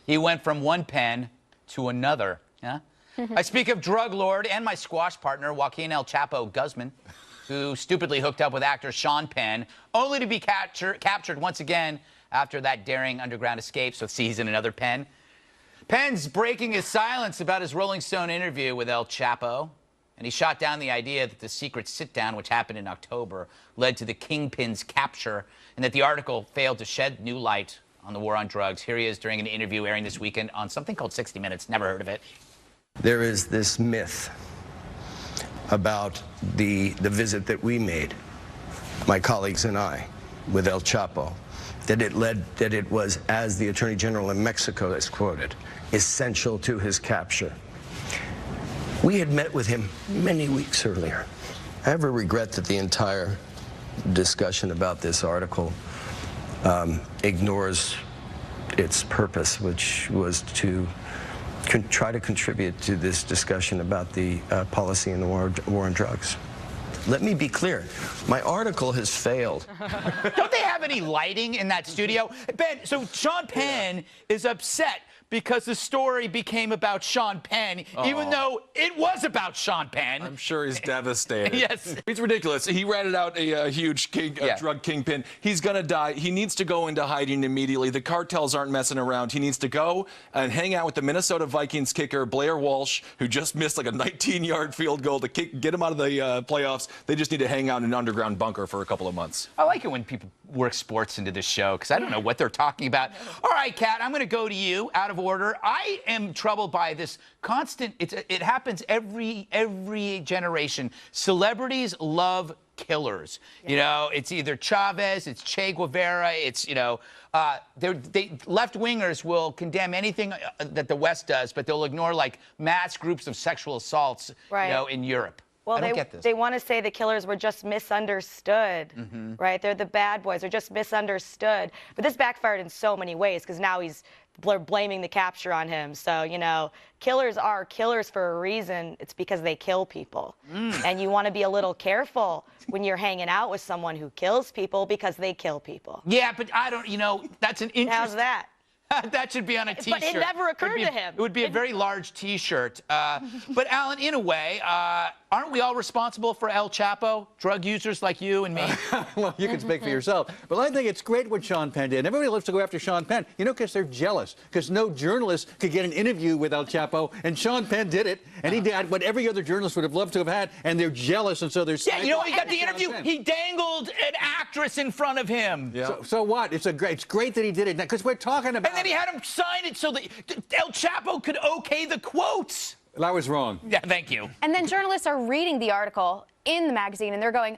He went from one pen to another. Yeah? I speak of drug lord and my squash partner, Joaquin El Chapo Guzman, who stupidly hooked up with actor Sean Penn, only to be captured once again after that daring underground escape. So see, he's in another pen. Penn's breaking his silence about his Rolling Stone interview with El Chapo, and he shot down the idea that the secret sit-down, which happened in October, led to the kingpin's capture, and that the article failed to shed new light on the war on drugs. Here he is during an interview airing this weekend on something called 60 Minutes. Never heard of it. There is this myth about the visit that we made, my colleagues and I, with El Chapo, that it was, as the Attorney General in Mexico is quoted, essential to his capture. We had met with him many weeks earlier. I have a regret that the entire discussion about this article ignores its purpose, which was to try to contribute to this discussion about the policy in the war on drugs. Let me be clear. My article has failed. Don't they have any lighting in that studio? Ben, so Sean Penn is upset because the story became about Sean Penn, even though it was about Sean Penn. I'm sure he's devastated. Yes. It's ridiculous. He ratted out a huge drug kingpin. He's going to die. He needs to go into hiding immediately. The cartels aren't messing around. He needs to go and hang out with the Minnesota Vikings kicker, Blair Walsh, who just missed like a 19-yard field goal to get him out of the playoffs. They just need to hang out in an underground bunker for a couple of months. I like it when people work sports into this show because I don't know what they're talking about. All right, Kat, I'm going to go to you out of order. I am troubled by this constant, it happens every generation. Celebrities love killers. You know, it's either Chavez, it's Che Guevara, it's, you know, left-wingers will condemn anything that the West does, but they'll ignore, like, mass groups of sexual assaults, you know, in Europe. Well, I don't get this. They want to say the killers were just misunderstood, right? They're the bad boys. They're just misunderstood. But this backfired in so many ways because now he's blaming the capture on him. So, you know, killers are killers for a reason. It's because they kill people. And you want to be a little careful when you're hanging out with someone who kills people because they kill people. Yeah, but I don't, you know, that's an interesting... How's that? That should be on a T-shirt. But it never occurred to him. It would be a very large T-shirt. But, Alan, in a way, aren't we all responsible for El Chapo? Drug users like you and me? Well, you can speak for yourself. But I think it's great what Sean Penn did. Everybody loves to go after Sean Penn, you know, because they're jealous. Because no journalist could get an interview with El Chapo, and Sean Penn did it, and he did what every other journalist would have loved to have had, and they're jealous, and so they're... Yeah, you know, he got the interview. He dangled an actress in front of him. Yeah. So what? It's great that he did it, because we're talking about... And then he had him sign it so that El Chapo could okay the quotes. I was wrong. Yeah, thank you. And then journalists are reading the article in the magazine, and they're going,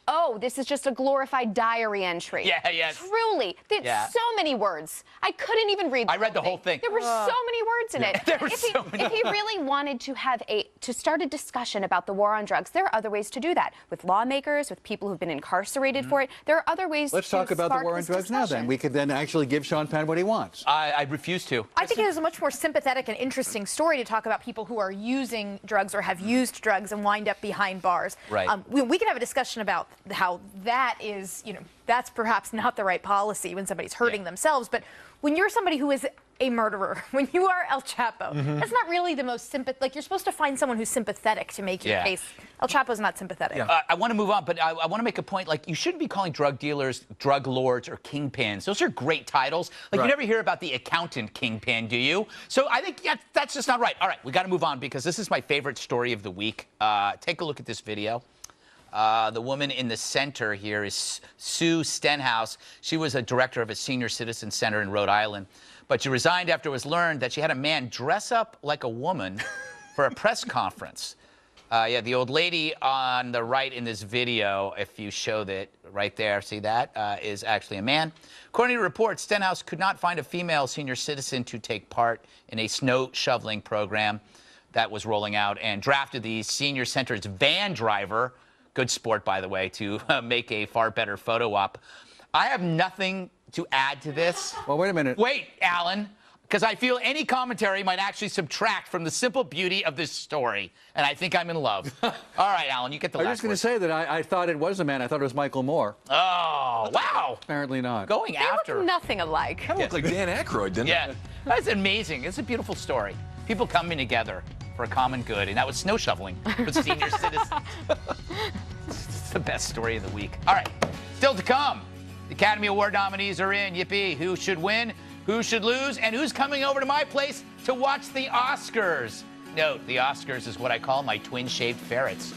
oh, this is just a glorified diary entry. Yeah, yeah. Truly. So many words. I couldn't even read I read the whole thing. There were so many words in it. There were so many If he really wanted to start a discussion about the war on drugs, there are other ways to do that. With lawmakers, with people who've been incarcerated for it. There are other ways Let's talk about the war on drugs now, then. We could then actually give Sean Penn what he wants. I refuse to. I think it is a much more sympathetic and interesting story to talk about people who are using drugs or have used drugs and wind up behind bars. Right. We can have a discussion about how that is, you know, that's perhaps not the right policy when somebody's hurting themselves. But when you're somebody who is a murderer, when you are El Chapo, that's not really the most sympathetic. Like, you're supposed to find someone who's sympathetic to make your case. El Chapo's not sympathetic. I want to move on, but I want to make a point. Like, you shouldn't be calling drug dealers drug lords or kingpins. Those are great titles. Like, you never hear about the accountant kingpin, do you? So I think that's just not right. All right, we got to move on because this is my favorite story of the week. Take a look at this video. The woman in the center here is Sue Stenhouse. She was a director of a senior citizen center in Rhode Island, but she resigned after it was learned that she had a man dress up like a woman for a press conference. Yeah, the old lady on the right in this video, if you show that right there, see that, is actually a man. According to reports, Stenhouse could not find a female senior citizen to take part in a snow shoveling program that was rolling out and drafted the senior center's van driver, good sport, by the way, to make a far better photo op. I have nothing to add to this. Well, wait a minute. Wait, Alan, because I feel any commentary might actually subtract from the simple beauty of this story, and I think I'm in love. All right, Alan, you get the last word. I was just going to say that I thought it was a man. I thought it was Michael Moore. Oh, wow. Apparently not. Going They after. look nothing alike. Kind of looked like Dan Aykroyd, didn't it? Yeah. That's amazing. It's a beautiful story. People coming together for a common good, and that was snow shoveling for senior citizens. It's the best story of the week. All right, still to come. The Academy Award nominees are in. Yippee. Who should win? Who should lose? And who's coming over to my place to watch the Oscars? Note, the Oscars is what I call my twin-shaped ferrets.